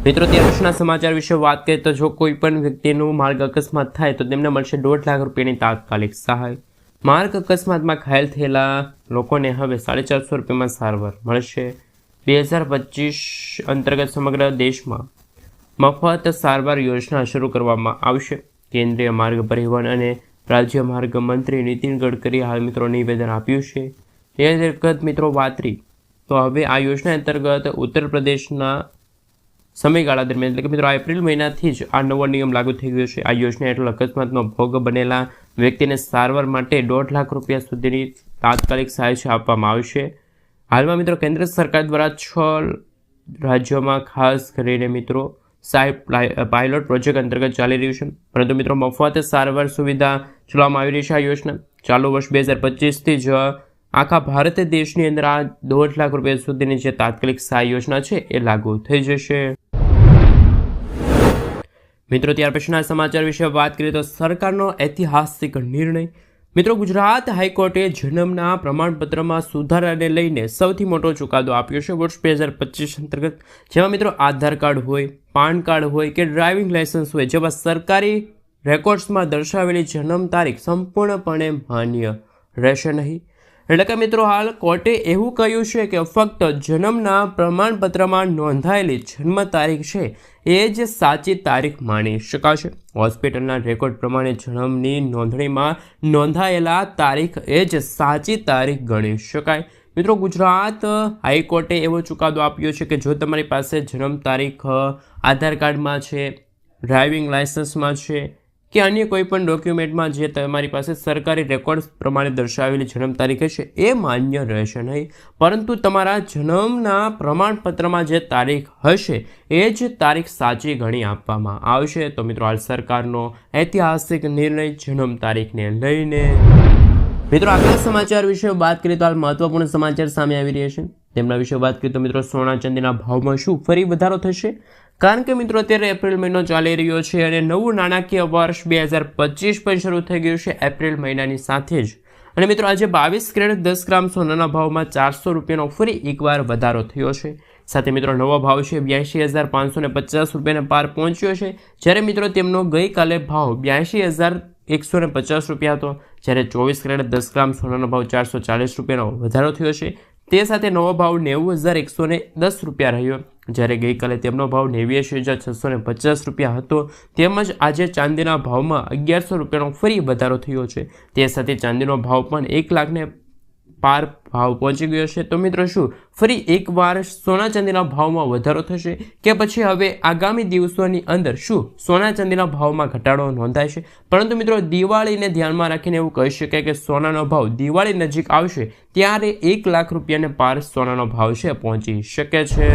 મિત્રો ત્યાર પછીના સમાચાર વિશે વાત કરીએ તો જો કોઈ પણ વ્યક્તિનું માર્ગ અકસ્માત થાય તો તેમને મળશે 1.5 લાખ રૂપિયાની તાત્કાલિક સહાય। માર્ગ અકસ્માતમાં ઘાયલ થયેલા લોકોને હવે 450 રૂપિયામાં સારવાર મળશે। 2025 અંતર્ગત સમગ્ર દેશમાં મફત સારવાર યોજના શરૂ કરવામાં આવશે। કેન્દ્રીય માર્ગ પરિવહન અને રાજ્ય માર્ગ મંત્રી નીતિન ગડકરીએ હાલ મિત્રો નિવેદન આપ્યું છે। તે અંતર્ગત મિત્રો વાતરી તો હવે આ યોજના અંતર્ગત ઉત્તર પ્રદેશના સમયગાળા દરમિયાન એટલે કે મિત્રો એપ્રિલ મહિનાથી જ આ નવો નિયમ લાગુ થઈ ગયો છે। આ યોજના હેઠળ અકસ્માતનો ભોગ બનેલા વ્યક્તિને સારવાર માટે 1.5 લાખ રૂપિયા સુધીની તાત્કાલિક સહાય આપવામાં આવશે। હાલમાં મિત્રો કેન્દ્ર સરકાર દ્વારા 6 રાજ્યોમાં ખાસ કરીને મિત્રો પાયલોટ પ્રોજેક્ટ અંતર્ગત ચાલી રહ્યું છે, પરંતુ મિત્રો મફત સારવાર સુવિધા ચલાવવામાં આવી રહી છે। આ યોજના ચાલુ વર્ષ 2025થી જ આખા ભારત દેશની અંદર આ 1.5 લાખ રૂપિયા સુધીની જે તાત્કાલિક સહાય યોજના છે એ લાગુ થઈ જશે। મિત્રો ત્યાર પછીના સમાચાર વિશે વાત કરીએ તો સરકારનો ઐતિહાસિક નિર્ણય. મિત્રો ગુજરાત હાઈકોર્ટે જન્મના પ્રમાણપત્રમાં સુધારાને લઈને સૌથી મોટો ચુકાદો આપ્યો છે વર્ષ 2025 અંતર્ગત, જેમાં મિત્રો આધાર કાર્ડ હોય, પાન કાર્ડ હોય કે ડ્રાઇવિંગ લાયસન્સ હોય જેવા સરકારી રેકોર્ડ્સમાં દર્શાવેલી જન્મ તારીખ સંપૂર્ણપણે માન્ય રહેશે નહીં. એટલે કે મિત્રો હાલ કોર્ટે એવું કહ્યું છે કે ફક્ત જન્મના પ્રમાણપત્રમાં નોંધાયેલી જન્મ તારીખ છે એ જ સાચી તારીખ માની શકાશે. હોસ્પિટલના રેકોર્ડ પ્રમાણે જન્મની નોંધણીમાં નોંધાયેલા તારીખ એ જ સાચી તારીખ ગણી શકાય. મિત્રો ગુજરાત હાઈકોર્ટે એવો ચુકાદો આપ્યો છે કે જો તમારી પાસે જન્મ તારીખ આધાર કાર્ડમાં છે, ડ્રાઇવિંગ લાયસન્સમાં છે કે અન્ય કોઈ પણ ડોક્યુમેન્ટમાં જે તમારી પાસે સરકારી રેકોર્ડ પ્રમાણે દર્શાવેલી જન્મ તારીખ હશે એ માન્ય રહેશે નહીં, પરંતુ તમારા જન્મના પ્રમાણપત્રમાં જે તારીખ હશે એ જ તારીખ સાચી ગણી આપવામાં આવશે. તો મિત્રો હાલ સરકારનો ઐતિહાસિક નિર્ણય જન્મ તારીખને લઈને. મિત્રો આગલા સમાચાર વિશે વાત કરીએ તો હાલ મહત્વપૂર્ણ સમાચાર સામે આવી રહ્યા છે. તેમના વિશે વાત કરીએ તો મિત્રો સોના ચાંદીના ભાવમાં શું ફરી વધારો થશે? કારણ કે મિત્રો અત્યારે એપ્રિલ મહિનો ચાલી રહ્યો છે અને નવું નાણાકીય વર્ષ 2025 પણ શરૂ થઈ ગયું છે એપ્રિલ મહિનાની સાથે જ. અને મિત્રો આજે 22 કેરેટ 10 ગ્રામ સોનાના ભાવમાં 400 રૂપિયાનો ફરી એકવાર વધારો થયો છે. સાથે મિત્રો નવો ભાવ છે 82,550 રૂપિયાને પાર પહોંચ્યો છે, જ્યારે મિત્રો તેમનો ગઈકાલે ભાવ 82,150 રૂપિયા હતો, જ્યારે 24 કેરેટ 10 ગ્રામ સોનાનો ભાવ 440 રૂપિયાનો વધારો થયો છે. તે સાથે નવો ભાવ 90,110 રૂપિયા રહ્યો, જ્યારે ગઈકાલે તેમનો ભાવ 89,650 રૂપિયા હતો. તેમજ આજે ચાંદીના ભાવમાં 1,100 રૂપિયાનો ફરી વધારો થયો છે. તે સાથે ચાંદીનો ભાવ પણ 1 લાખને પાર ભાવ પહોંચી ગયો છે. તો મિત્રો શું ફરી એકવાર સોના ચાંદીના ભાવમાં વધારો થશે કે પછી હવે આગામી દિવસોની અંદર શું સોના ચાંદીના ભાવમાં ઘટાડો નોંધાય છે? પરંતુ મિત્રો દિવાળીને ધ્યાનમાં રાખીને એવું કહી શકાય કે સોનાનો ભાવ દિવાળી નજીક આવશે ત્યારે 1 લાખ રૂપિયાને પાર સોનાનો ભાવ છે પહોંચી શકે છે.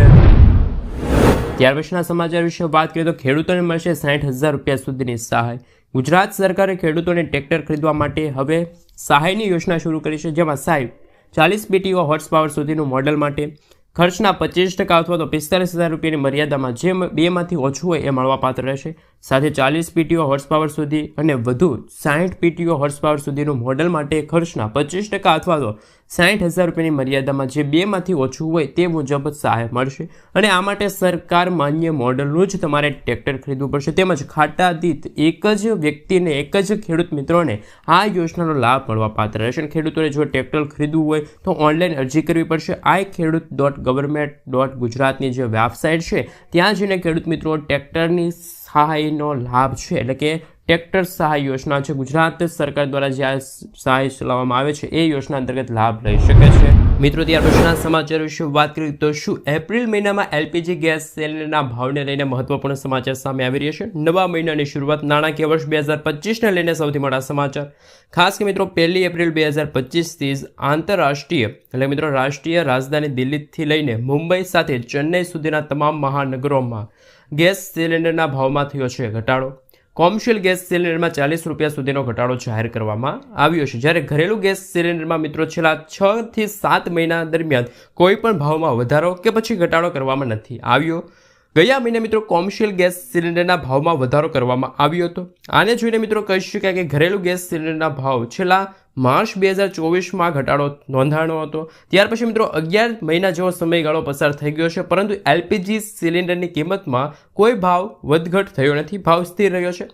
ત્યાર પછીના સમાચાર વિશે વાત કરીએ તો ખેડૂતોને મળશે 60,000 રૂપિયા સુધીની સહાય. ગુજરાત સરકારે ખેડૂતોને ટ્રેક્ટર ખરીદવા માટે હવે સહાયની યોજના શરૂ કરી છે, જેમાં સહાય 40 BTO હોર્સ પાવર સુધીનું મોડલ માટે ખર્ચના 25% અથવા તો 45,000 રૂપિયાની મર્યાદામાં જે બેમાંથી ઓછું હોય એ મળવાપાત્ર રહેશે. સાથે 40 PTO હોર્સ પાવર સુધી અને વધુ 60 PTO હોર્સ પાવર સુધીનું મોડલ માટે ખર્ચના 25% અથવા તો 60,000 રૂપિયાની મર્યાદામાં જે બેમાંથી ઓછું હોય તે મુજબ સહાય મળશે. અને આ માટે સરકાર માન્ય મોડલનું જ તમારે ટ્રેક્ટર ખરીદવું પડશે. તેમજ ખાતા દીઠ એક જ વ્યક્તિને, એક જ ખેડૂત મિત્રોને આ યોજનાનો લાભ મળવાપાત્ર રહેશે. ખેડૂતોને જો ટ્રેક્ટર ખરીદવું હોય તો ઓનલાઈન અરજી કરવી પડશે. iKheduत.government.ગુજરાતની જે વેબસાઇટ છે ત્યાં જઈને ખેડૂત મિત્રો ટ્રેક્ટરની સહાયનો લાભ છે, એટલે કે ટ્રેક્ટર સહાય યોજના છે, ગુજરાત સરકાર દ્વારા જે આ સહાય ચલાવવામાં આવે છે એ યોજના અંતર્ગત લાભ લઈ શકે છે. મિત્રો ત્યાર પછીના સમાચાર વિશે વાત કરીએ તો શું એપ્રિલ મહિનામાં LPG ગેસ સિલિન્ડરના ભાવને લઈને મહત્વપૂર્ણ સમાચાર સામે આવી રહ્યા છે. નવા મહિનાની શરૂઆત નાણાકીય વર્ષ 2025ને લઈને સૌથી મોટા સમાચાર. ખાસ કે મિત્રો 1 એપ્રિલ 2025થી જ આંતરરાષ્ટ્રીય એટલે મિત્રો રાષ્ટ્રીય રાજધાની દિલ્હીથી લઈને મુંબઈ સાથે ચેન્નઈ સુધીના તમામ મહાનગરોમાં ગેસ સિલિન્ડરના ભાવમાં થયો છે ઘટાડો. કોમર્શિયલ ગેસ સિલિન્ડરમાં 40 રૂપિયા સુધીનો ઘટાડો જાહેર કરવામાં આવ્યો છે, જ્યારે ઘરેલું ગેસ સિલિન્ડરમાં મિત્રો છેલ્લા 6 થી 7 મહિના દરમિયાન કોઈ પણ ભાવમાં વધારો કે પછી ઘટાડો કરવામાં નથી આવ્યો. ગયા મહિને મિત્રો કોમર્શિયલ ગેસ સિલિન્ડરના ભાવમાં વધારો કરવામાં આવ્યો હતો. આને જોઈને મિત્રો કહી શકાય કે ઘરેલું ગેસ સિલિન્ડરના ભાવ છેલ્લા માર્ચ 2024માં ઘટાડો નોંધાણો હતો. ત્યાર પછી મિત્રો 11 મહિના જેવો સમયગાળો પસાર થઈ ગયો છે, પરંતુ LPG સિલિન્ડરની કિંમતમાં કોઈ ભાવ વધઘટ થયો નથી. ભાવ સ્થિર રહ્યો છે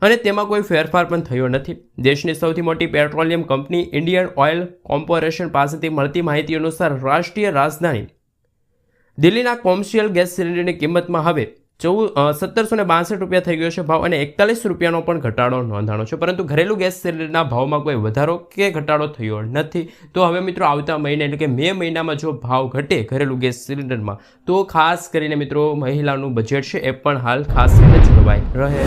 અને તેમાં કોઈ ફેરફાર પણ થયો નથી. દેશની સૌથી મોટી petroleum company Indian oil corporation પાસેથી મળતી માહિતી અનુસાર રાષ્ટ્રીય રાજધાની દિલ્હીના કોમર્શિયલ ગેસ સિલિન્ડરની કિંમતમાં હવે 1762 રૂપિયા થઈ ગયો છે ભાવ, અને 41 રૂપિયાનો પણ ઘટાડો નોંધાણો છે. પરંતુ ઘરેલું ગેસ સિલિન્ડરના ભાવમાં કોઈ વધારો કે ઘટાડો થયો નથી. તો હવે મિત્રો આવતા મહિને એટલે કે મે મહિનામાં જો ભાવ ઘટે ઘરેલું ગેસ સિલિન્ડરમાં તો ખાસ કરીને મિત્રો મહિલાનું બજેટ છે એ પણ હાલ ખાસ રીતે જળવાઈ રહે.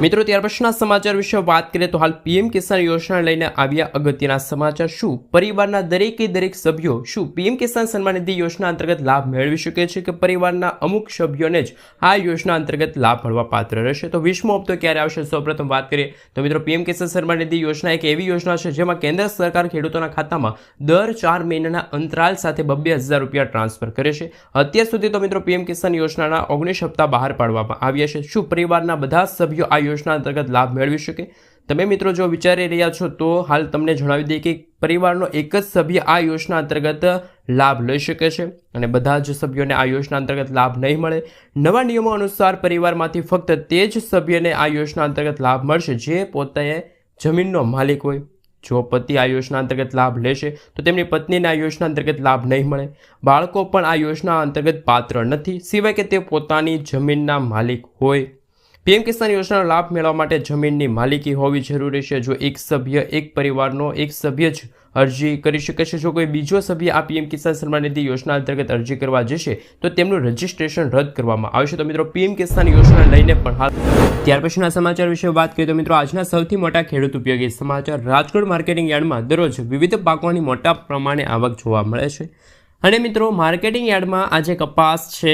મિત્રો ત્યાર પછીના સમાચાર વિશે વાત કરીએ તો હાલ PM કિસાન યોજના લઈને આવ્યા અગત્યના સમાચાર. શું પરિવારના દરેક સભ્યો શું PM કિસાન સન્માન નિધિ યોજના અંતર્ગત લાભ મેળવી શકે છે કે પરિવારના અમુક સભ્યોને જ આ યોજના અંતર્ગત લાભ મળવા પાત્ર રહેશે. તો 20મો હપ્તો ક્યારે આવશે? સૌપ્રથમ વાત કરીએ તો મિત્રો પીએમ કિસાન સન્માન નિધિ યોજના એક એવી યોજના છે જેમાં કેન્દ્ર સરકાર ખેડૂતોના ખાતામાં દર 4 મહિનાના અંતરાલ સાથે 2,000 રૂપિયા ટ્રાન્સફર કરે છે. અત્યાર સુધી તો મિત્રો પીએમ કિસાન યોજનાના 19 હપ્તા બહાર પાડવામાં આવ્યા છે. શું પરિવારના બધા સભ્યો આ યોજના અંતર્ગત લાભ મેળવી શકે? તમે મિત્રો જો વિચારી રહ્યા છો તો હાલ તમને જણાવી દઈએ કે પરિવારનો એક જ સભ્ય આ યોજના અંતર્ગત લાભ લઈ શકે છે અને બધા જ સભ્યોને આ યોજના અંતર્ગત લાભ નહીં મળે. નવા નિયમો અનુસાર પરિવારમાંથી ફક્ત તે જ સભ્યને આ યોજના અંતર્ગત લાભ મળશે જે પોતે જમીનનો માલિક હોય. જો પતિ આ યોજના અંતર્ગત લાભ લેશે તો તેમની પત્નીને આ યોજના અંતર્ગત લાભ નહીં મળે. બાળકો પણ આ યોજના અંતર્ગત પાત્ર નથી સિવાય કે તે પોતાની જમીનના માલિક હોય. પીએમ કિસાન યોજનાનો લાભ મેળવવા માટે જમીનની માલિકી હોવી જરૂરી છે. જો એક સભ્ય એક પરિવારનો એક સભ્ય જ અરજી કરી શકે છે. જો કોઈ બીજો સભ્ય આ પીએમ કિસાન સન્માન નિધિ યોજના અંતર્ગત અરજી કરવા જશે તો તેમનું રજીસ્ટ્રેશન રદ કરવામાં આવશે. તો મિત્રો પીએમ કિસાન યોજના લઈને પણ હાલ ત્યાર પછીના સમાચાર વિશે વાત કરીએ તો મિત્રો આજના સૌથી મોટા ખેડૂત ઉપયોગી સમાચાર. રાજકોટ માર્કેટિંગ યાર્ડમાં દરરોજ વિવિધ પાકોની મોટા પ્રમાણે આવક જોવા મળે છે. અને મિત્રો માર્કેટિંગ યાર્ડમાં આજે કપાસ છે,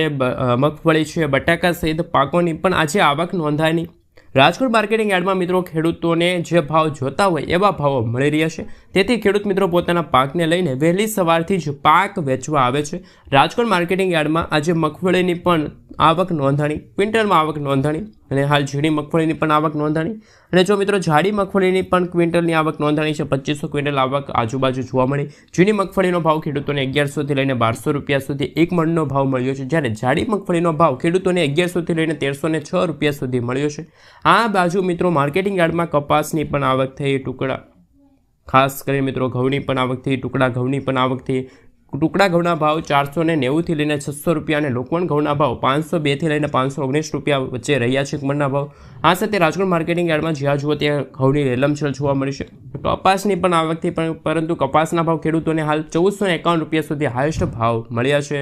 મગફળી છે, બટાકા સહિત પાકોની પણ આજે આવક નોંધાયની. રાજકોટ માર્કેટિંગ યાર્ડમાં મિત્રો ખેડૂતોને જે ભાવ જોતા હોય એવા ભાવો મળી રહ્યા છે. તેથી ખેડૂત મિત્રો પોતાના પાકને લઈને વહેલી સવારથી જ પાક વેચવા આવે છે. રાજકોટ માર્કેટિંગ યાર્ડમાં આજે મગફળીની પણ આવક નોંધાણી, ક્વિન્ટલમાં આવક નોંધાણી અને હાલ ઝીણી મગફળીની પણ આવક નોંધાણી. અને જો મિત્રો જાડી મગફળીની પણ ક્વિન્ટલની આવક નોંધાણી છે. 2500 ક્વિન્ટલ આવક આજુબાજુ જોવા મળી. ઝીણી મગફળીનો ભાવ ખેડૂતોને 1100થી લઈને 1200 રૂપિયા સુધી એક મણનો ભાવ મળ્યો છે, જ્યારે જાડી મગફળીનો ભાવ ખેડૂતોને 1100થી લઈને 1306 રૂપિયા સુધી મળ્યો છે. આ બાજુ મિત્રો માર્કેટિંગ યાર્ડમાં કપાસની પણ આવક થઈ, ટુકડા ખાસ કરીને મિત્રો ઘઉંની પણ આવક થઈ, ટુકડા ઘઉંની પણ આવક થઈ. ટુકડા ઘઉંના ભાવ 490થી લઈને 600 રૂપિયા અને લોકવણ ઘઉંના ભાવ 502થી લઈને 519 રૂપિયા વચ્ચે રહ્યા છે મણના ભાવ. આ સાથે રાજકોટ માર્કેટિંગ યાર્ડમાં જ્યાં જુઓ ત્યાં ઘઉંની રેલમછેલ જોવા મળી છે. કપાસની પણ આવક થઈ, પરંતુ કપાસના ભાવ ખેડૂતોને હાલ 1451 રૂપિયા સુધી હાઈએસ્ટ ભાવ મળ્યા છે.